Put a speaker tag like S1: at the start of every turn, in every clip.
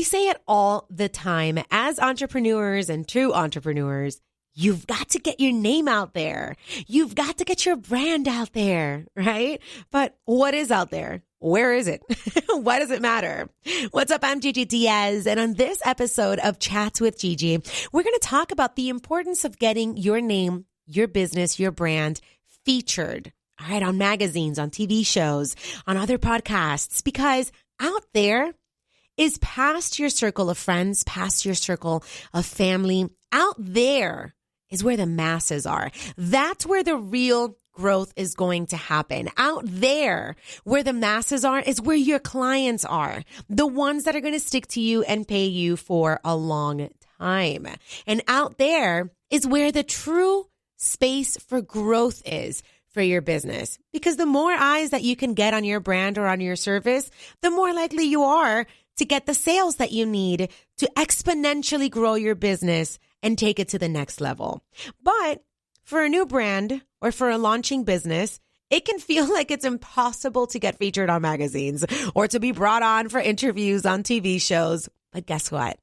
S1: say it all the time. As entrepreneurs and true entrepreneurs, you've got to get your name out there. You've got to get your brand out there, right? But what is out there? Where is it? Why does it matter? What's up? I'm Gigi Diaz. And on this episode of Chats with Gigi, we're going to talk about the importance of getting your name, your business, your brand featured, all right, on magazines, on TV shows, on other podcasts, because out there is past your circle of friends, past your circle of family. Out there is where the masses are. That's where the real growth is going to happen. Out there where the masses are is where your clients are, the ones that are going to stick to you and pay you for a long time. And out there is where the true space for growth is for your business. Because the more eyes that you can get on your brand or on your service, the more likely you are to get the sales that you need to exponentially grow your business and take it to the next level. But for a new brand or for a launching business, it can feel like it's impossible to get featured on magazines or to be brought on for interviews on TV shows. But guess what?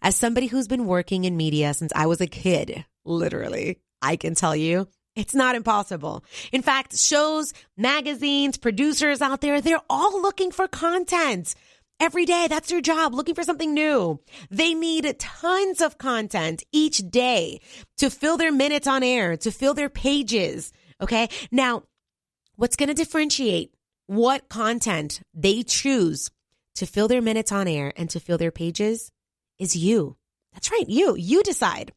S1: As somebody who's been working in media since I was a kid, literally, I can tell you, it's not impossible. In fact, shows, magazines, producers out there, they're all looking for content. Every day, that's their job, looking for something new. They need tons of content each day to fill their minutes on air, to fill their pages, okay? Now, what's going to differentiate what content they choose to fill their minutes on air and to fill their pages is you. That's right, you. You decide.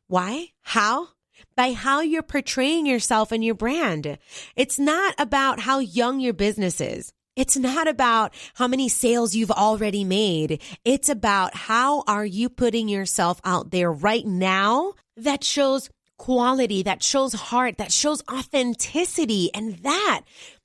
S1: Why? How? By how you're portraying yourself and your brand. It's not about how young your business is. It's not about how many sales you've already made. It's about how are you putting yourself out there right now that shows quality, that shows heart, that shows authenticity. And that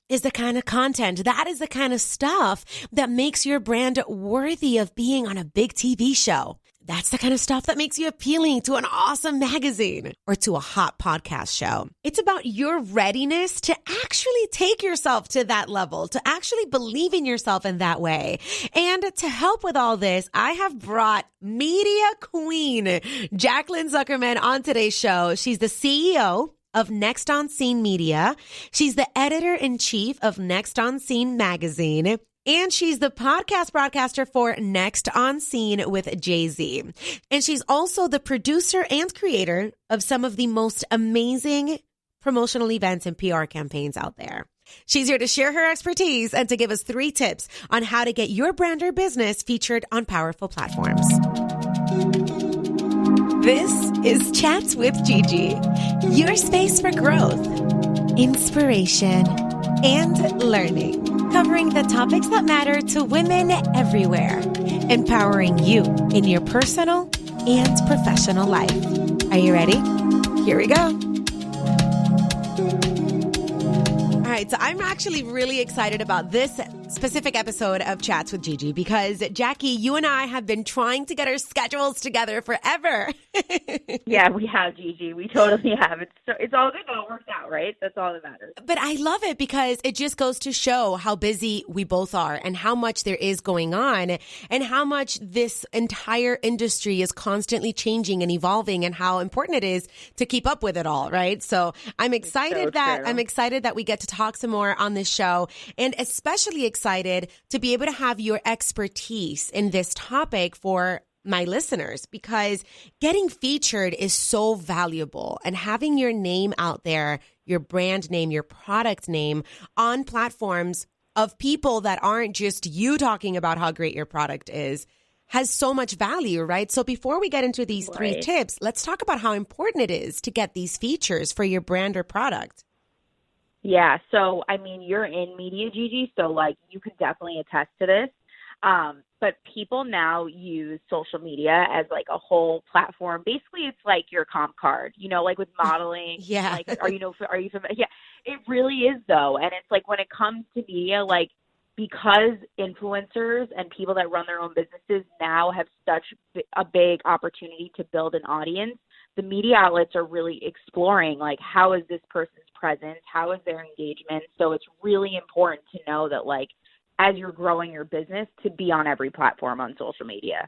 S1: is the kind of content, that is the kind of stuff that makes your brand worthy of being on a big TV show. That's the kind of stuff that makes you appealing to an awesome magazine or to a hot podcast show. It's about your readiness to actually take yourself to that level, to actually believe in yourself in that way. And to help with all this, I have brought media queen Jaclyn Zukerman on today's show. She's the CEO of NEXTonSCENE Media. She's the editor-in-chief of NEXTonSCENE magazine. And she's the podcast broadcaster for Next on Scene with Jay-Z. And she's also the producer and creator of some of the most amazing promotional events and PR campaigns out there. She's here to share her expertise and to give us 3 tips on how to get your brand or business featured on powerful platforms. This is Chats with Gigi, your space for growth, inspiration, and learning. Covering the topics that matter to women everywhere, empowering you in your personal and professional life. Are you ready? Here we go. All right, so I'm actually really excited about this specific episode of Chats with Gigi because, Jackie, you and I have been trying to get our schedules together forever.
S2: Yeah, we have, Gigi. We totally have. It's all good though. It worked out, right? That's all that matters.
S1: But I love it because it just goes to show how busy we both are and how much there is going on and how much this entire industry is constantly changing and evolving and how important it is to keep up with it all, right? So I'm excited that we get to talk some more on this show, and especially excited to be able to have your expertise in this topic for my listeners, because getting featured is so valuable, and having your name out there, your brand name, your product name on platforms of people that aren't just you talking about how great your product is has so much value, right? So before we get into these 3 tips, let's talk about how important it is to get these features for your brand or product.
S2: Yeah. So, I mean, you're in media, Gigi, so like you could definitely attest to this. But people now use social media as like a whole platform. Basically, it's like your comp card, you know, like with modeling.
S1: Yeah.
S2: Like, are you familiar? Yeah, it really is though. And it's like when it comes to media, like because influencers and people that run their own businesses now have such a big opportunity to build an audience, the media outlets are really exploring, like, how is this person's presence? How is their engagement? So it's really important to know that, like, as you're growing your business to be on every platform on social media.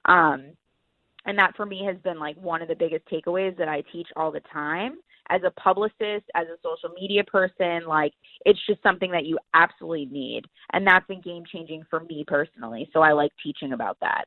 S2: And that for me has been like one of the biggest takeaways that I teach all the time. As a publicist, as a social media person, like it's just something that you absolutely need. And that's been game changing for me personally. So I like teaching about that.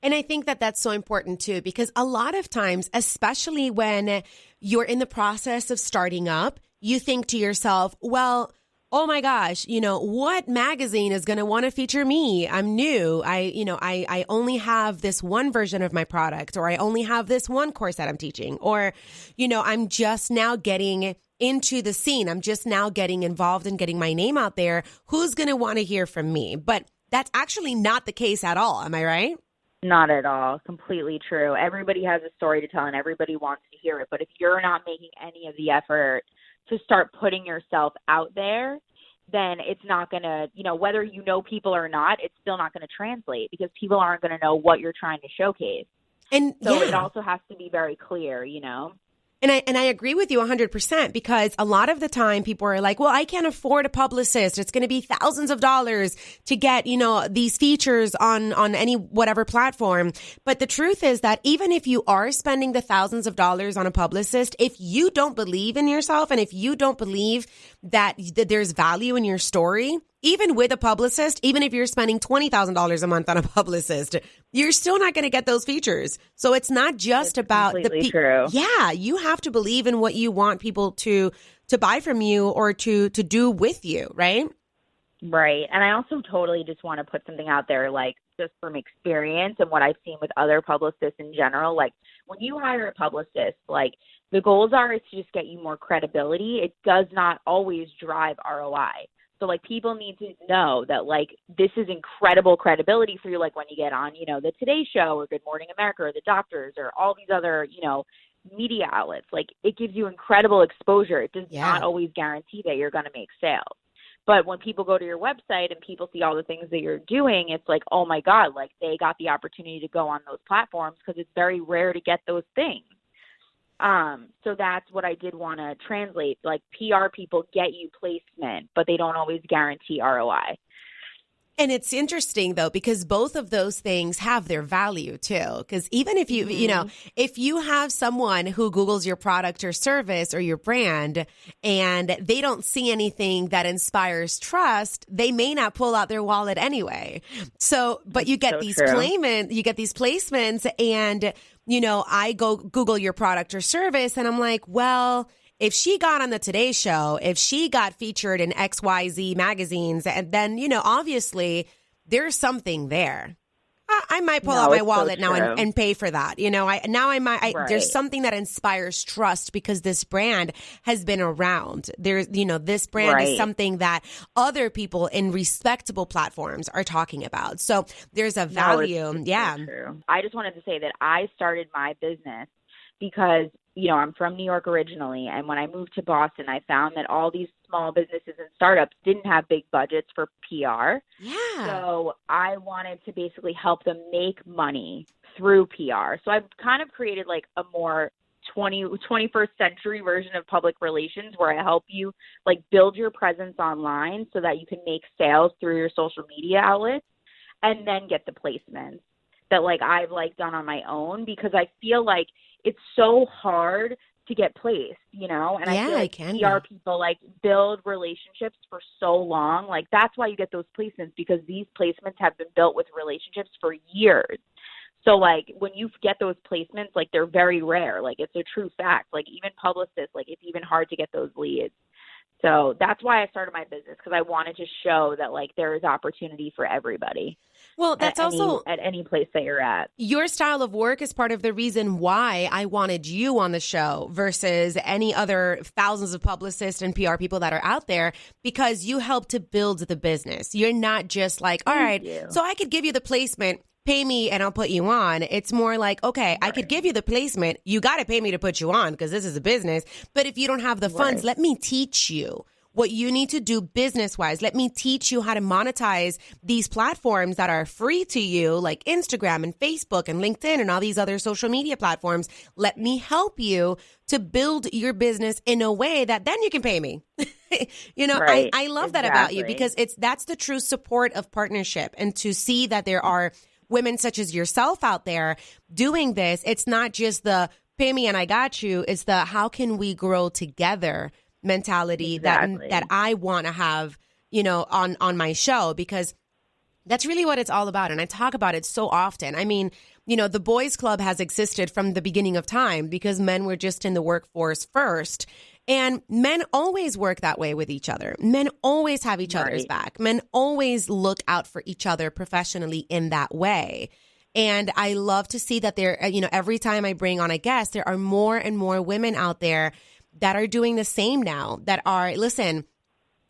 S1: And I think that that's so important too, because a lot of times, especially when you're in the process of starting up, you think to yourself, well, oh my gosh, what magazine is going to want to feature me? I'm new. I only have this one version of my product, or I only have this one course that I'm teaching, or, I'm just now getting into the scene. I'm just now getting involved and getting my name out there. Who's going to want to hear from me? But that's actually not the case at all. Am I right?
S2: Not at all. Completely true. Everybody has a story to tell and everybody wants to hear it. But if you're not making any of the effort to start putting yourself out there, then it's not going to, whether you know people or not, it's still not going to translate because people aren't going to know what you're trying to showcase.
S1: And
S2: so it also has to be very clear,
S1: And I agree with you 100% because a lot of the time people are like, well, I can't afford a publicist. It's going to be thousands of dollars to get, these features on any whatever platform. But the truth is that even if you are spending the thousands of dollars on a publicist, if you don't believe in yourself and if you don't believe that there's value in your story, even with a publicist, even if you're spending $20,000 a month on a publicist, you're still not going to get those features. So it's not just about
S2: completely true.
S1: Yeah, you have to believe in what you want people to buy from you or to do with you, right?
S2: Right. And I also totally just want to put something out there, like just from experience and what I've seen with other publicists in general. Like when you hire a publicist, like the goals are is to just get you more credibility. It does not always drive ROI. So, like, people need to know that, like, this is incredible credibility for you, like, when you get on, the Today Show or Good Morning America or The Doctors or all these other, media outlets. Like, it gives you incredible exposure. It does not always guarantee that you're going to make sales. But when people go to your website and people see all the things that you're doing, it's like, oh, my God, like, they got the opportunity to go on those platforms because it's very rare to get those things. So that's what I did want to translate. Like PR people get you placement, but they don't always guarantee ROI.
S1: And it's interesting, though, because both of those things have their value, too. Because even if you, if you have someone who Googles your product or service or your brand and they don't see anything that inspires trust, they may not pull out their wallet anyway. So, but you get these placements and, I go Google your product or service and I'm like, well, if she got on the Today Show, if she got featured in XYZ magazines, and then, obviously there's something there. I might pull out my wallet now and pay for that. There's something that inspires trust because this brand has been around. There's, this brand is something that other people in respectable platforms are talking about. So there's a value.
S2: It's true. I just wanted to say that I started my business because, I'm from New York originally. And when I moved to Boston, I found that all these small businesses and startups didn't have big budgets for PR.
S1: Yeah.
S2: So I wanted to basically help them make money through PR. So I've kind of created like a more 21st century version of public relations where I help you like build your presence online so that you can make sales through your social media outlets and then get the placements that like I've like done on my own because I feel like it's so hard to get placed, and I feel like PR people like build relationships for so long. Like that's why you get those placements because these placements have been built with relationships for years. So like when you get those placements, like they're very rare. Like it's a true fact. Like even publicists, like it's even hard to get those leads. So that's why I started my business because I wanted to show that like there is opportunity for everybody.
S1: Well, that's also
S2: at any place that you're at.
S1: Your style of work is part of the reason why I wanted you on the show versus any other thousands of publicists and PR people that are out there because you help to build the business. You're not just like, all right, so I could give you the placement. Pay me and I'll put you on. It's more like, okay, I could give you the placement. You got to pay me to put you on because this is a business. But if you don't have the funds, let me teach you what you need to do business-wise. Let me teach you how to monetize these platforms that are free to you, like Instagram and Facebook and LinkedIn and all these other social media platforms. Let me help you to build your business in a way that then you can pay me.
S2: Right.
S1: I love that about you,
S2: Exactly.
S1: because that's the true support of partnership. And to see that there are women such as yourself out there doing this, it's not just the pay me and I got you. It's the how can we grow together mentality
S2: Exactly.
S1: that I want to have, on my show, because that's really what it's all about. And I talk about it so often. I mean, the boys club has existed from the beginning of time because men were just in the workforce first. And men always work that way with each other. Men always have each other's back. Men always look out for each other professionally in that way. And I love to see that there, every time I bring on a guest, there are more and more women out there that are doing the same now, that are, listen,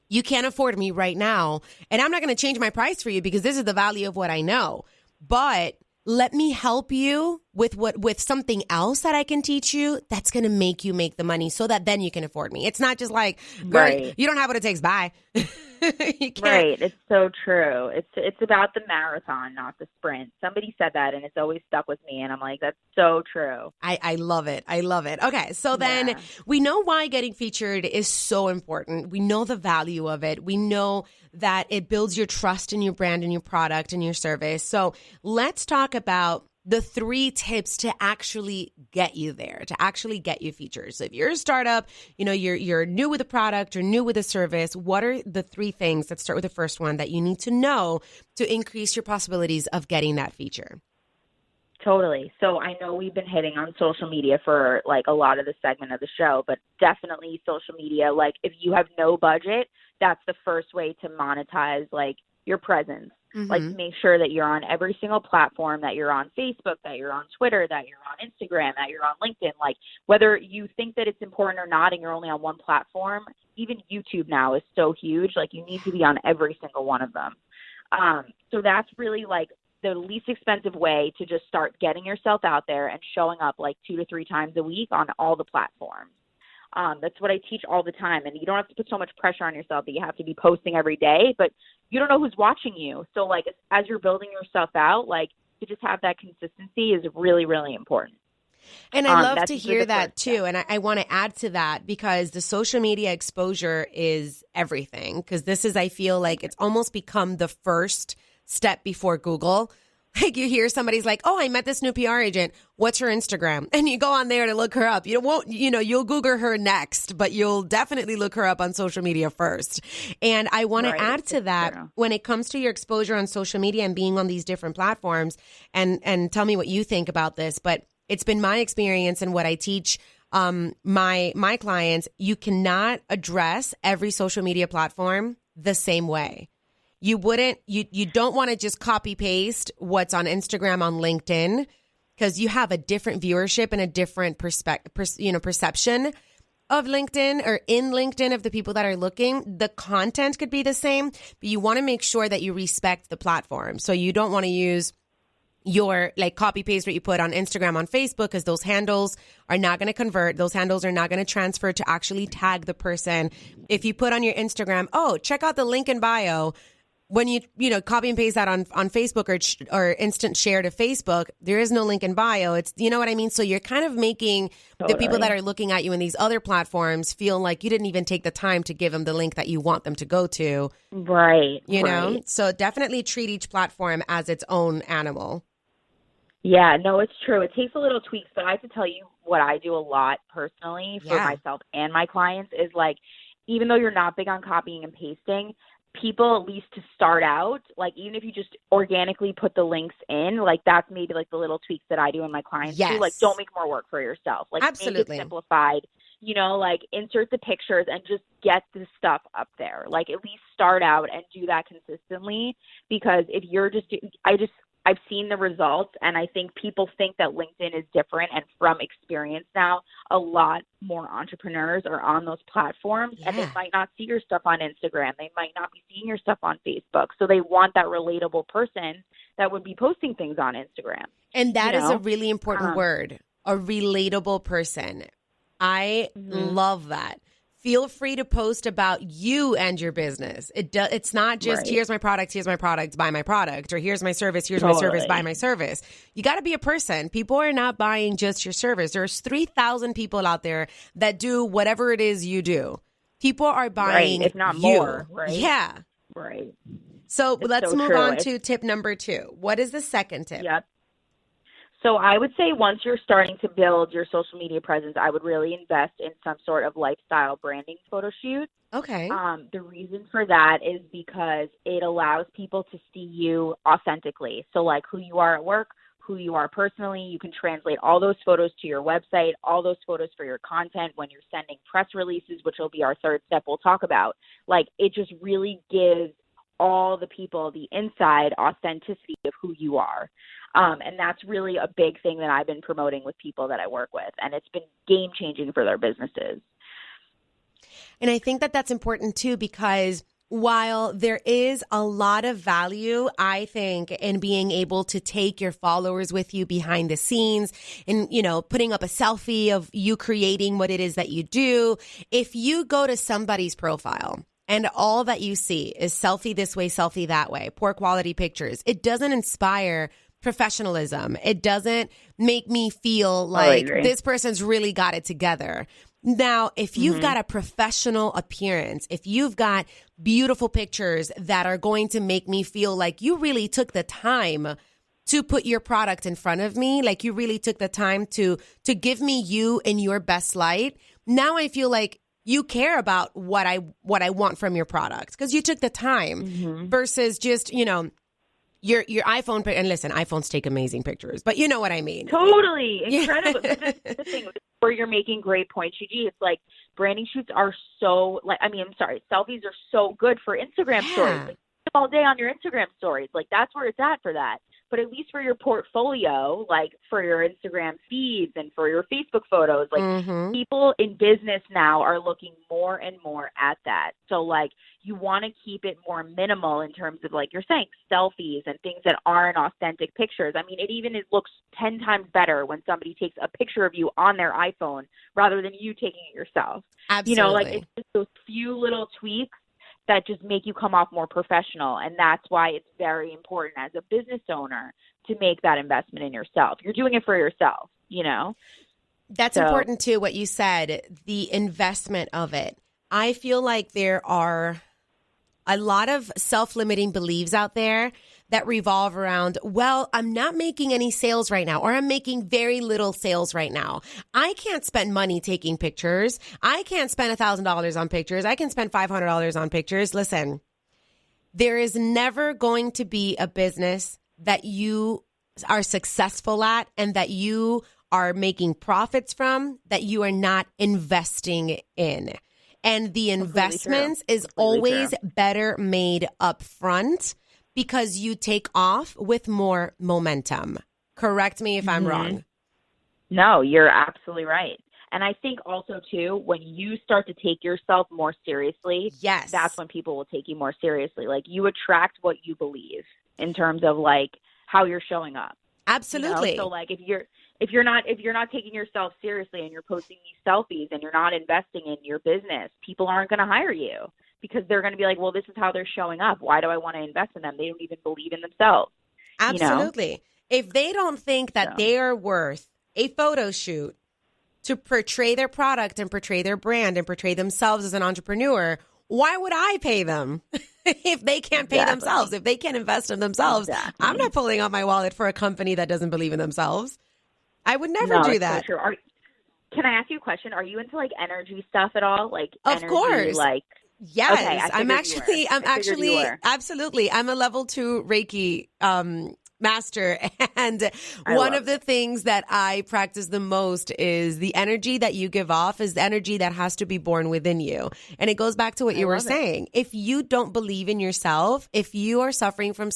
S1: you can't afford me right now, and I'm not going to change my price for you because this is the value of what I know. But let me help you with something else that I can teach you that's going to make you make the money so that then you can afford me. It's not just like, girl, you don't have what it takes. Bye. You can't.
S2: Right. It's so true. It's about the marathon, not the sprint. Somebody said that, and it's always stuck with me. And I'm like, that's so true.
S1: I love it. I love it. Okay. So then we know why getting featured is so important. We know the value of it. We know that it builds your trust in your brand and your product and your service. So let's talk about the 3 tips to actually get you there, to actually get you features. So if you're a startup, you're new with a product or new with a service, what are the 3 things, let's start with the first one, that you need to know to increase your possibilities of getting that feature?
S2: Totally. So I know we've been hitting on social media for like a lot of the segment of the show, but definitely social media. Like if you have no budget, that's the first way to monetize like your presence. Mm-hmm. Like make sure that you're on every single platform, that you're on Facebook, that you're on Twitter, that you're on Instagram, that you're on LinkedIn. Like whether you think that it's important or not and you're only on one platform, even YouTube now is so huge. Like you need to be on every single one of them. So that's really like the least expensive way to just start getting yourself out there and showing up like 2 to 3 times a week on all the platforms. That's what I teach all the time. And you don't have to put so much pressure on yourself that you have to be posting every day, but you don't know who's watching you. So like as you're building yourself out, like to just have that consistency is really, really important.
S1: And I love to hear that too. And I want to add to that because the social media exposure is everything. Because this is, I feel like it's almost become the first step before Google. Like you hear somebody's like, oh, I met this new PR agent. What's her Instagram? And you go on there to look her up. You'll Google her next, but you'll definitely look her up on social media first. And I want to add to that when it comes to your exposure on social media and being on these different platforms, and tell me what you think about this. But it's been my experience and what I teach my clients. You cannot address every social media platform the same way. You don't want to just copy paste what's on Instagram on LinkedIn because you have a different viewership and a different perception of LinkedIn or in LinkedIn of the people that are looking. The content could be the same, but you want to make sure that you respect the platform. So you don't want to use your copy paste what you put on Instagram on Facebook because those handles are not going to convert. Those handles are not going to transfer to actually tag the person. If you put on your Instagram, oh, check out the link in bio. When you copy and paste that on Facebook or instant share to Facebook, there is no link in bio. It's, you know what I mean? So you're kind of making the people that are looking at you in these other platforms feel like you didn't even take the time to give them the link that you want them to go to.
S2: Right.
S1: You know? So definitely treat each platform as its own animal.
S2: Yeah, no, it's true. It takes a little tweaks, but I have to tell you what I do a lot personally for myself and my clients is like, even though you're not big on copying and pasting, people, at least to start out, like even if you just organically put the links in, like that's maybe like the little tweaks that I do and my clients do. Like don't make more work for yourself. Like make it simplified, like insert the pictures and just get the stuff up there. Like at least start out and do that consistently because if you're I've seen the results and I think people think that LinkedIn is different, and from experience now, a lot more entrepreneurs are on those platforms and they might not see your stuff on Instagram. They might not be seeing your stuff on Facebook. So they want that relatable person that would be posting things on Instagram.
S1: And that is a really important word, a relatable person. I love that. Feel free to post about you and your business. It's not just here's my product, buy my product, or here's my service, my service, buy my service. You got to be a person. People are not buying just your service. There's 3,000 people out there that do whatever it is you do. People are buying
S2: If not
S1: you.
S2: more, right?
S1: Yeah.
S2: Right.
S1: So
S2: It's
S1: let's
S2: so
S1: move
S2: true.
S1: on to tip number 2. What is the second tip?
S2: Yep. So I would say once you're starting to build your social media presence, I would really invest in some sort of lifestyle branding photo shoot.
S1: Okay.
S2: The reason for that is because it allows people to see you authentically. So like who you are at work, who you are personally. You can translate all those photos to your website, all those photos for your content when you're sending press releases, which will be our third step we'll talk about. Like it just really gives all the people the inside authenticity of who you are. And that's really a big thing that I've been promoting with people that I work with. And it's been game changing for their businesses.
S1: And I think that that's important too, because while there is a lot of value, I think, in being able to take your followers with you behind the scenes and, you know, putting up a selfie of you creating what it is that you do. If you go to somebody's profile and all that you see is selfie this way, selfie that way, poor quality pictures, it doesn't inspire professionalism. It doesn't make me feel like this person's really got it together. Now, if you've got a professional appearance, if you've got beautiful pictures that are going to make me feel like you really took the time to put your product in front of me, like you really took the time to give me you in your best light, now I feel like you care about what I want from your product because you took the time versus just, you know, your iPhone, and listen, iPhones take amazing pictures, but you know what I mean.
S2: Totally. Incredible. But the thing where you're making great points, Gigi, it's like branding shoots are so, like, I mean, I'm sorry, selfies are so good for Instagram stories. Like, all day on your Instagram stories. Like, that's where it's at for that. But at least for your portfolio, like for your Instagram feeds and for your Facebook photos, like people in business now are looking more and more at that. So like you want to keep it more minimal in terms of like you're saying selfies and things that aren't authentic pictures. I mean, it looks 10 times better when somebody takes a picture of you on their iPhone rather than you taking it yourself.
S1: Absolutely.
S2: You know, like it's just those few little tweaks that just make you come off more professional. And that's why it's very important as a business owner to make that investment in yourself. You're doing it for yourself, you know?
S1: That's important too, what you said, the investment of it. I feel like there are a lot of self-limiting beliefs out there that revolve around, well, I'm not making any sales right now, or I'm making very little sales right now. I can't spend money taking pictures. I can't spend $1,000 on pictures. I can spend $500 on pictures. Listen, there is never going to be a business that you are successful at and that you are making profits from that you are not investing in. And the investments is always better made up front because you take off with more momentum. Correct me if I'm wrong.
S2: No, you're absolutely right. And I think also, too, when you start to take yourself more seriously, that's when people will take you more seriously. Like you attract what you believe in terms of like how you're showing up.
S1: Absolutely.
S2: You know? So like if you're not taking yourself seriously and you're posting these selfies and you're not investing in your business, people aren't going to hire you because they're going to be like, well, this is how they're showing up. Why do I want to invest in them? They don't even believe in themselves.
S1: Absolutely.
S2: You know?
S1: If they don't think that they are worth a photo shoot to portray their product and portray their brand and portray themselves as an entrepreneur, why would I pay them if they can't pay themselves, if they can't invest in themselves? I'm not pulling out my wallet for a company that doesn't believe in themselves. I would never do that.
S2: So true. Can I ask you a question? Are you into like energy stuff at all? Like
S1: of
S2: energy,
S1: course.
S2: like
S1: yes,
S2: okay,
S1: I'm actually absolutely. I'm a level 2 Reiki master. And one of the things that I practice the most is the energy that you give off is the energy that has to be born within you. And it goes back to what you were saying. If you don't believe in yourself, if you are suffering from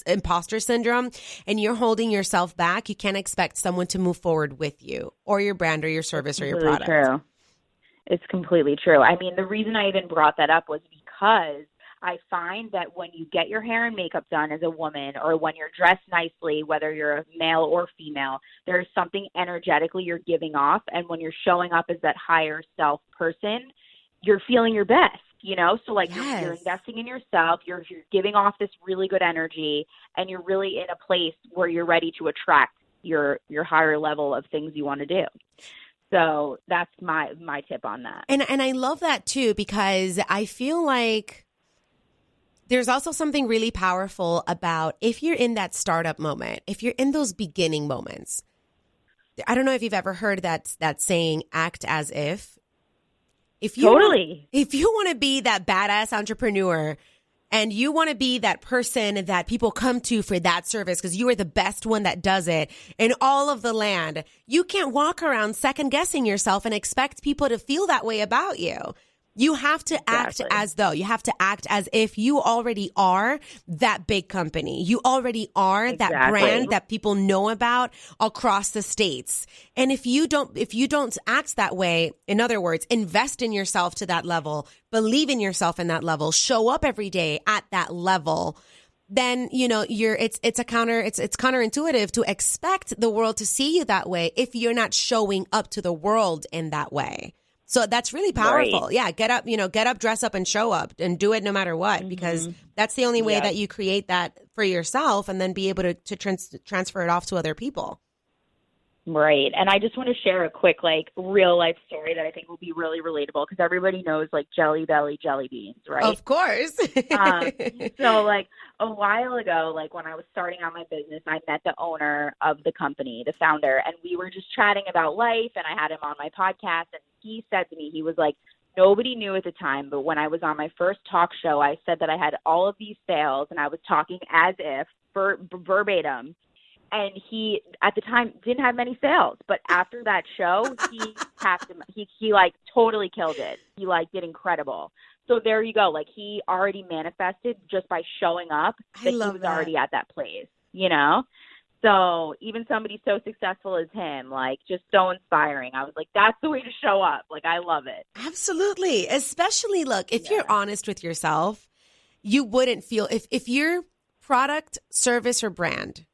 S1: imposter syndrome and you're holding yourself back, you can't expect someone to move forward with you or your brand or your service or your product.
S2: True. It's completely true. I mean, the reason I even brought that up was because I find that when you get your hair and makeup done as a woman or when you're dressed nicely, whether you're a male or female, there's something energetically you're giving off. And when you're showing up as that higher self person, you're feeling your best, you know? So like you're investing in yourself, you're giving off this really good energy, and you're really in a place where you're ready to attract your higher level of things you want to do. So that's my tip on that.
S1: And I love that too, because I feel like there's also something really powerful about if you're in that startup moment, if you're in those beginning moments. I don't know if you've ever heard that saying, act as if. If you want to be that badass entrepreneur and you want to be that person that people come to for that service because you are the best one that does it in all of the land, you can't walk around second guessing yourself and expect people to feel that way about you. You have to act as though. You have to act as if you already are that big company. You already are that brand that people know about across the states. And if you don't act that way, in other words, invest in yourself to that level, believe in yourself in that level, show up every day at that level, then, you know, it's counterintuitive to expect the world to see you that way if you're not showing up to the world in that way. So that's really powerful. Right. Yeah. Get up, dress up and show up and do it no matter what, because that's the only way that you create that for yourself and then be able to transfer it off to other people.
S2: Right. And I just want to share a quick, real life story that I think will be really relatable because everybody knows, Jelly Belly jelly beans, right?
S1: Of course.
S2: So, a while ago, when I was starting out my business, I met the owner of the company, the founder, and we were just chatting about life, and I had him on my podcast, and he said to me, he was like, nobody knew at the time, but when I was on my first talk show, I said that I had all of these sales, and I was talking as if, verbatim. And he, at the time, didn't have many sales. But after that show, he totally killed it. He, did incredible. So there you go. He already manifested just by showing up that he was already at that place, you know? So even somebody so successful as him, just so inspiring. I was like, that's the way to show up. I love it.
S1: Absolutely. Especially, look, if you're honest with yourself, you wouldn't feel, if your product, service, or brand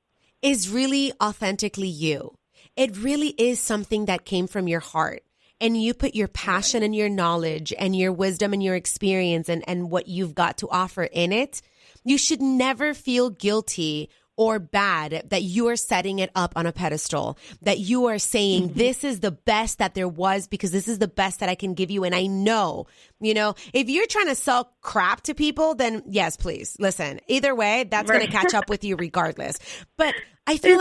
S1: is really authentically you. It really is something that came from your heart. And you put your passion and your knowledge and your wisdom and your experience and what you've got to offer in it. You should never feel guilty or bad that you are setting it up on a pedestal, that you are saying, this is the best that there was because this is the best that I can give you. And I know, if you're trying to sell crap to people, then yes, please listen. Either way, that's going to catch up with you regardless. But I feel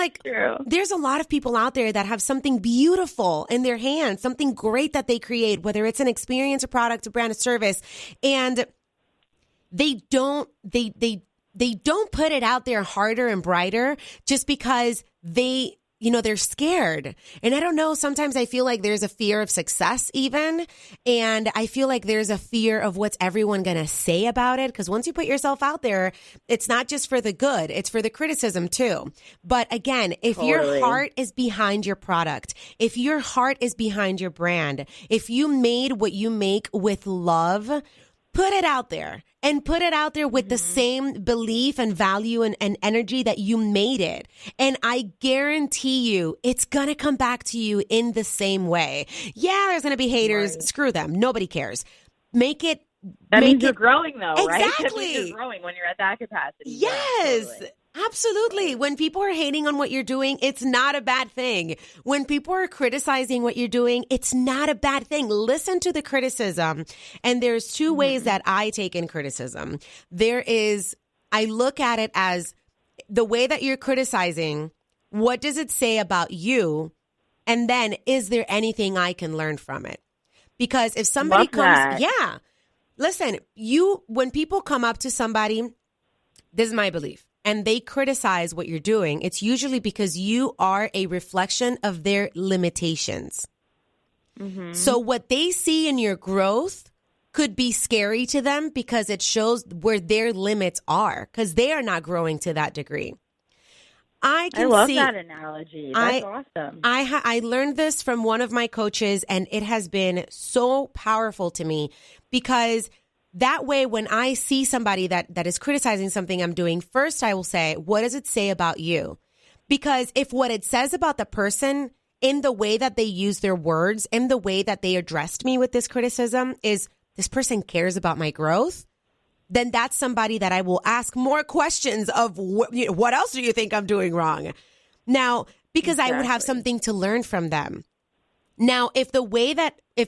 S1: there's a lot of people out there that have something beautiful in their hands, something great that they create, whether it's an experience, a product, a brand, a service, and they don't put it out there harder and brighter just because they're scared. And I don't know, sometimes I feel like there's a fear of success even. And I feel like there's a fear of what's everyone going to say about it. Because once you put yourself out there, it's not just for the good, it's for the criticism too. But again, if your heart is behind your product, if your heart is behind your brand, if you made what you make with love, put it out there and put it out there with the same belief and value and energy that you made it. And I guarantee you it's going to come back to you in the same way. Yeah, there's going to be haters. Right. Screw them. Nobody cares. Make it.
S2: That means you're growing though,
S1: exactly.
S2: Right? That means you're growing when you're at that capacity.
S1: Yes.
S2: Yeah, totally.
S1: Absolutely. When people are hating on what you're doing, it's not a bad thing. When people are criticizing what you're doing, it's not a bad thing. Listen to the criticism. And there's two ways that I take in criticism. I look at it as the way that you're criticizing, what does it say about you? And then is there anything I can learn from it? Because if somebody listen, when people come up to somebody, this is my belief, and they criticize what you're doing, it's usually because you are a reflection of their limitations. So what they see in your growth could be scary to them because it shows where their limits are because they are not growing to that degree. I
S2: love that analogy. That's awesome.
S1: I learned this from one of my coaches, and it has been so powerful to me because that way, when I see somebody that is criticizing something I'm doing, first I will say, what does it say about you? Because if what it says about the person in the way that they use their words, in the way that they addressed me with this criticism is this person cares about my growth, then that's somebody that I will ask more questions of what else do you think I'm doing wrong? Now, because I would have something to learn from them. Now, if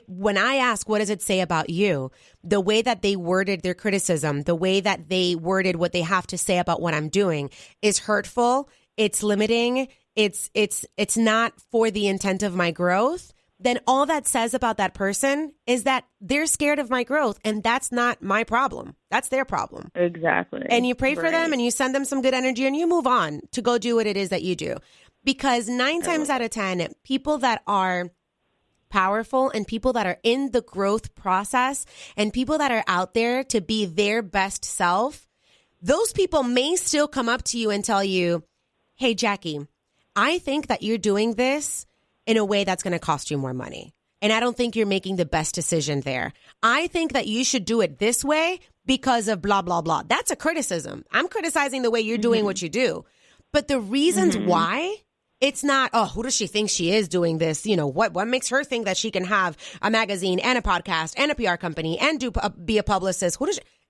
S1: when I ask, what does it say about you? The way that they worded their criticism, the way that they worded what they have to say about what I'm doing is hurtful. It's limiting. It's not for the intent of my growth. Then all that says about that person is that they're scared of my growth, and that's not my problem. That's their problem.
S2: Exactly.
S1: And you pray for them and you send them some good energy and you move on to go do what it is that you do. Because 9 times out of 10, people that are powerful and people that are in the growth process and people that are out there to be their best self, those people may still come up to you and tell you, hey, Jackie, I think that you're doing this in a way that's going to cost you more money. And I don't think you're making the best decision there. I think that you should do it this way because of blah, blah, blah. That's a criticism. I'm criticizing the way you're doing what you do. But the reasons why, it's not, oh, who does she think she is doing this? You know, what makes her think that she can have a magazine and a podcast and a PR company and be a publicist?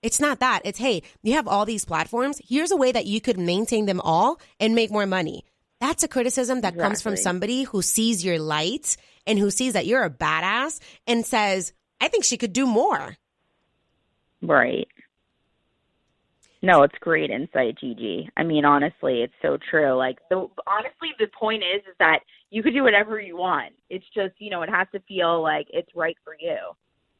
S1: It's not that. It's, hey, you have all these platforms. Here's a way that you could maintain them all and make more money. That's a criticism that comes from somebody who sees your light and who sees that you're a badass and says, I think she could do more.
S2: Right. No, it's great insight, Gigi. I mean, honestly, it's so true. Like, honestly, the point is that you could do whatever you want. It's just, you know, it has to feel like it's right for you.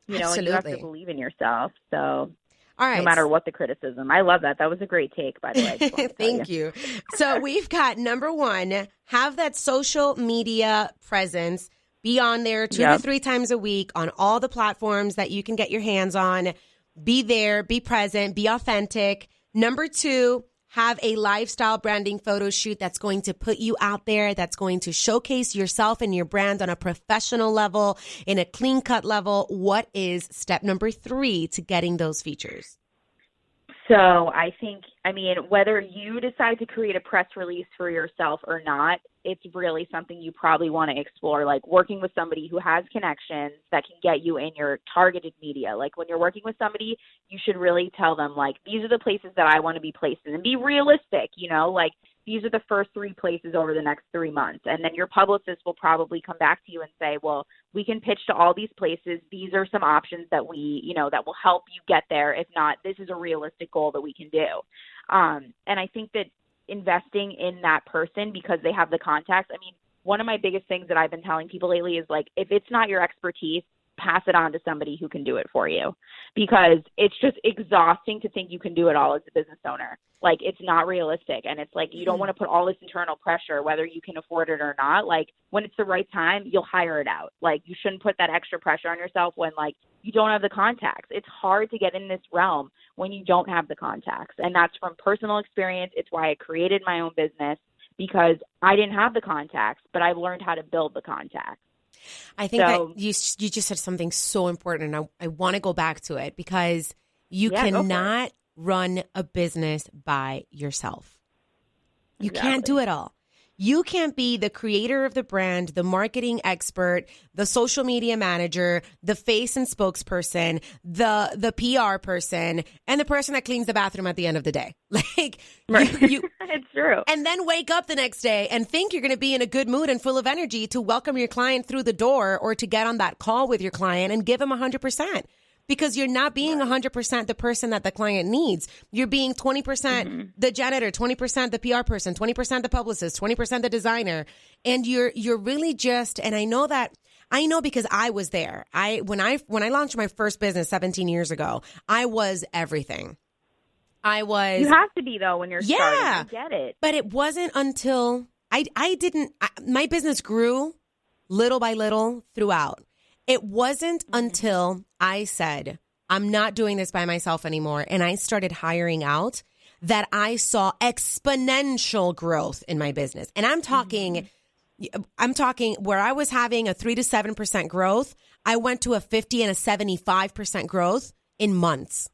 S2: You know, and you have to believe in yourself. So, all right. No matter what the criticism. I love that. That was a great take, by the way.
S1: Thank you. So we've got number 1, have that social media presence. Be on there 2 to 3 times a week on all the platforms that you can get your hands on. Be there, be present, be authentic. Number 2, have a lifestyle branding photo shoot that's going to put you out there, that's going to showcase yourself and your brand on a professional level, in a clean-cut level. What is step number 3 to getting those features?
S2: So I think, I mean, whether you decide to create a press release for yourself or not, it's really something you probably want to explore, like working with somebody who has connections that can get you in your targeted media. Like when you're working with somebody, you should really tell them, like, these are the places that I want to be placed in, and be realistic, you know, like these are the first 3 places over the next 3 months. And then your publicist will probably come back to you and say, well, we can pitch to all these places. These are some options that we, you know, that will help you get there. If not, this is a realistic goal that we can do. And I think that investing in that person because they have the contacts. I mean, one of my biggest things that I've been telling people lately is, like, if it's not your expertise, pass it on to somebody who can do it for you, because it's just exhausting to think you can do it all as a business owner. Like, it's not realistic. And it's like, you don't want to put all this internal pressure, whether you can afford it or not. Like, when it's the right time, you'll hire it out. Like, you shouldn't put that extra pressure on yourself when, like, you don't have the contacts. It's hard to get in this realm when you don't have the contacts. And that's from personal experience. It's why I created my own business, because I didn't have the contacts, but I've learned how to build the contacts.
S1: I think that you just said something so important, and I want to go back to it, because you cannot run a business by yourself. You can't do it all. You can't be the creator of the brand, the marketing expert, the social media manager, the face and spokesperson, the PR person, and the person that cleans the bathroom at the end of the day. Like,
S2: it's true.
S1: And then wake up the next day and think you're going to be in a good mood and full of energy to welcome your client through the door, or to get on that call with your client and give them 100%. Because you're not being 100% the person that the client needs. You're being 20% the janitor, 20% the PR person, 20% the publicist, 20% the designer. And you're really just, and I know because I was there. When I launched my first business 17 years ago, I was everything. You have to be, though, when you're starting. I get it. But it wasn't until my business grew little by little throughout. It wasn't until I said, I'm not doing this by myself anymore, and I started hiring out, that I saw exponential growth in my business. And I'm talking where I was having a 3 to 7% growth, I went to a 50 and a 75% growth in months.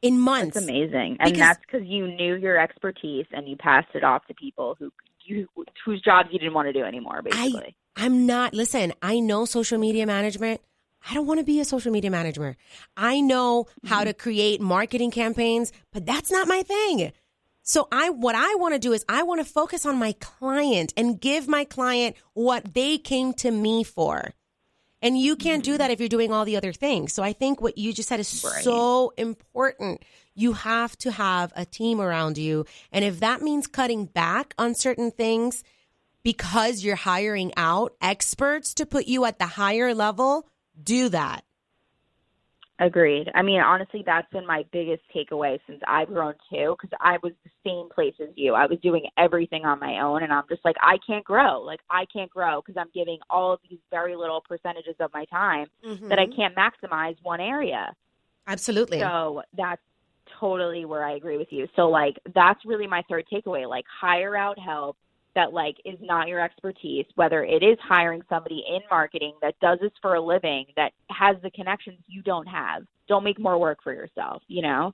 S1: That's amazing.
S2: And that's because you knew your expertise and you passed it off to people whose jobs you didn't want to do anymore, basically.
S1: I know social media management. I don't want to be a social media manager. I know how to create marketing campaigns, but that's not my thing. So what I want to do is I want to focus on my client and give my client what they came to me for. And you can't do that if you're doing all the other things. So I think what you just said is so important. You have to have a team around you. And if that means cutting back on certain things because you're hiring out experts to put you at the higher level, do that.
S2: Agreed. I mean, honestly, that's been my biggest takeaway since I've grown too, because I was the same place as you. I was doing everything on my own, and I'm just like, I can't grow. Like, I can't grow because I'm giving all of these very little percentages of my time that I can't maximize one area.
S1: Absolutely.
S2: So that's totally where I agree with you. So, like, that's really my third takeaway. Like, hire out help that, like, is not your expertise, whether it is hiring somebody in marketing that does this for a living, that has the connections you don't have. Don't make more work for yourself, you know?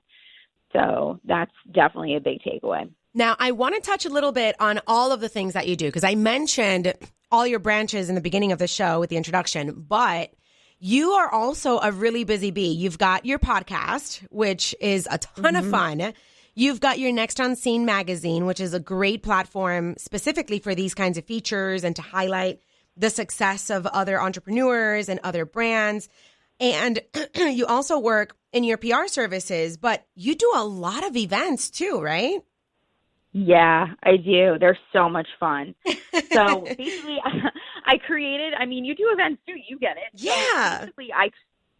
S2: So that's definitely a big takeaway.
S1: Now, I want to touch a little bit on all of the things that you do, because I mentioned all your branches in the beginning of the show with the introduction, but you are also a really busy bee. You've got your podcast, which is a ton of fun. You've got your NEXTonSCENE magazine, which is a great platform specifically for these kinds of features and to highlight the success of other entrepreneurs and other brands. And you also work in your PR services, but you do a lot of events too, right?
S2: Yeah, I do. They're so much fun. So basically, I mean, you do events too. You get it.
S1: Yeah.
S2: So basically,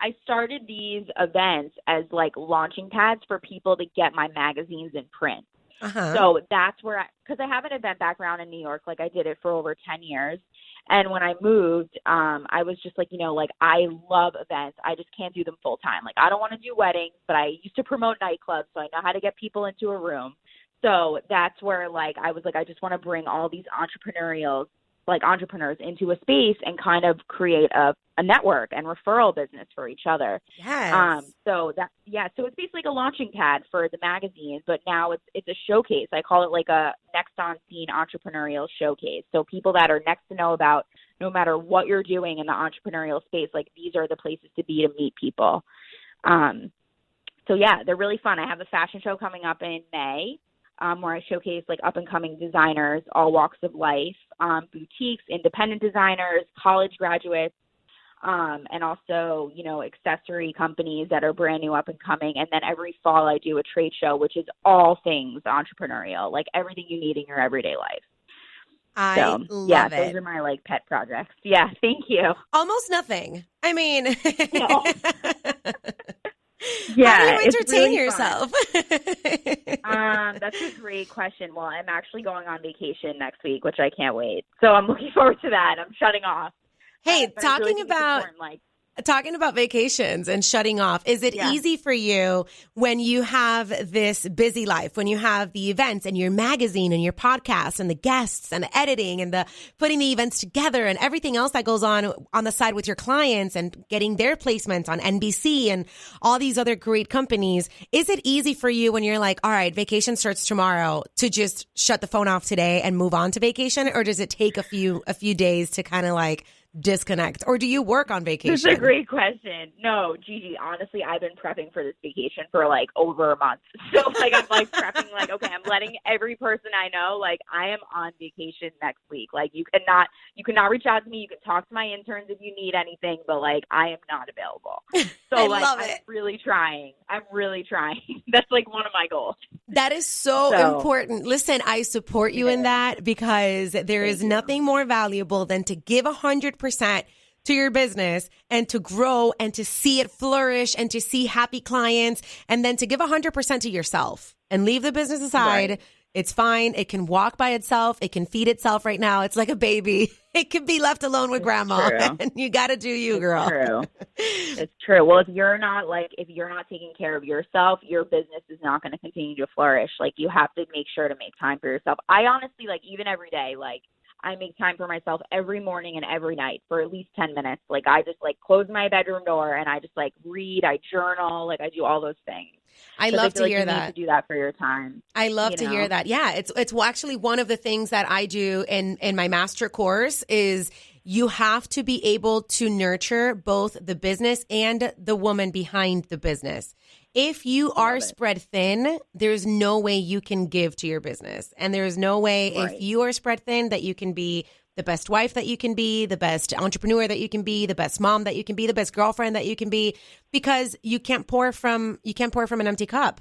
S2: I started these events as like launching pads for people to get my magazines in print. So that's where, because I have an event background in New York, like I did it for over 10 years. And when I moved, I was just like, you know, like I love events. I just can't do them full time. Like I don't want to do weddings, but I used to promote nightclubs, so I know how to get people into a room. So that's where like I was like, I just want to bring all these entrepreneurs into a space and kind of create a network and referral business for each other.
S1: Yes.
S2: So it's basically like a launching pad for the magazine, but now it's a showcase. I call it like a NEXTonSCENE entrepreneurial showcase. So people that are next to know about, no matter what you're doing in the entrepreneurial space, like these are the places to be to meet people. So yeah, they're really fun. I have a fashion show coming up in May. Where I showcase like up and coming designers, all walks of life, boutiques, independent designers, college graduates, and also, you know, accessory companies that are brand new up and coming. And then every fall I do a trade show, which is all things entrepreneurial, like everything you need in your everyday life.
S1: I love it.
S2: Those are my like pet projects. Yeah, thank you.
S1: Almost nothing. I mean,
S2: No.
S1: Yeah, how do you entertain really yourself?
S2: That's a great question. Well, I'm actually going on vacation next week, which I can't wait. So I'm looking forward to that. I'm shutting off.
S1: Hey, talking about vacations and shutting off, is it easy for you when you have this busy life, when you have the events and your magazine and your podcast and the guests and the editing and the putting the events together and everything else that goes on the side with your clients and getting their placements on NBC and all these other great companies? Is it easy for you when you're like, all right, vacation starts tomorrow, to just shut the phone off today and move on to vacation? Or does it take a few days to kind of like disconnect, or do you work on vacation?
S2: This is a great question. No, Gigi, honestly, I've been prepping for this vacation for like over a month. So like I'm like prepping, like, okay, I'm letting every person I know, like I am on vacation next week. Like you cannot reach out to me. You can talk to my interns if you need anything, but like I am not available. So like I'm really trying. That's like one of my goals.
S1: That is so important. Listen, I support you in that, because there is nothing more valuable than to give 100% to your business and to grow and to see it flourish and to see happy clients, and then to give 100% to yourself and leave the business aside. Right. It's fine. It can walk by itself. It can feed itself right now. It's like a baby. It can be left alone with grandma. And you got to do you, girl.
S2: True. It's true. Well, if you're not taking care of yourself, your business is not going to continue to flourish. Like you have to make sure to make time for yourself. I honestly, like even every day, like I make time for myself every morning and every night for at least 10 minutes. Like I just like close my bedroom door and I just like read, I journal, like I do all those things.
S1: I love to hear that.
S2: You need to do that for your time.
S1: I love to hear that. Yeah, it's actually one of the things that I do in my master course is you have to be able to nurture both the business and the woman behind the business. if you are spread thin, there's no way you can give to your business. And there's no way if you are spread thin that you can be the best wife that you can be, the best entrepreneur that you can be, the best mom that you can be, the best girlfriend that you can be, because you can't pour from an empty cup.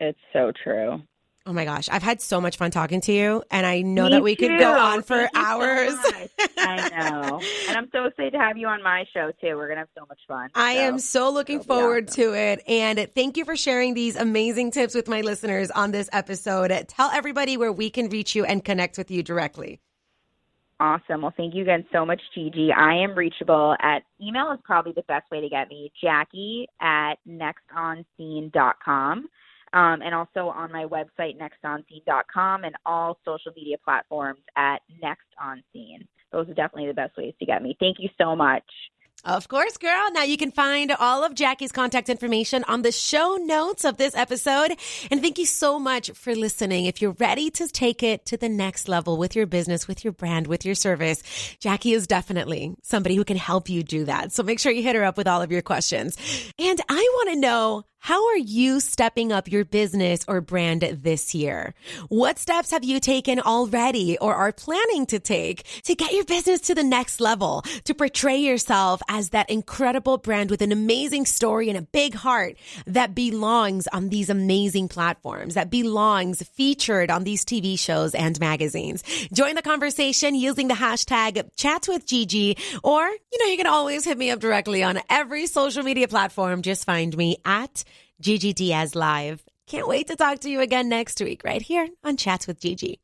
S2: It's so true.
S1: Oh my gosh, I've had so much fun talking to you, and I know that we could go on for hours.
S2: So I know. And I'm so excited to have you on my show, too. We're going to have so much fun.
S1: I am so looking forward to it. And thank you for sharing these amazing tips with my listeners on this episode. Tell everybody where we can reach you and connect with you directly.
S2: Awesome. Well, thank you again so much, Gigi. I am reachable at email is probably the best way to get me, Jackie@NEXTonSCENE.com. And also on my website, NEXTonSCENE.com, and all social media platforms at NEXTOnScene. Those are definitely the best ways to get me. Thank you so much.
S1: Of course, girl. Now you can find all of Jackie's contact information on the show notes of this episode. And thank you so much for listening. If you're ready to take it to the next level with your business, with your brand, with your service, Jackie is definitely somebody who can help you do that. So make sure you hit her up with all of your questions. And I want to know, how are you stepping up your business or brand this year? What steps have you taken already or are planning to take to get your business to the next level, to portray yourself as that incredible brand with an amazing story and a big heart that belongs on these amazing platforms, that belongs featured on these TV shows and magazines? Join the conversation using the hashtag #ChatsWithGigi, or, you can always hit me up directly on every social media platform. Just find me at Gigi Diaz Live. Can't wait to talk to you again next week right here on Chats with Gigi.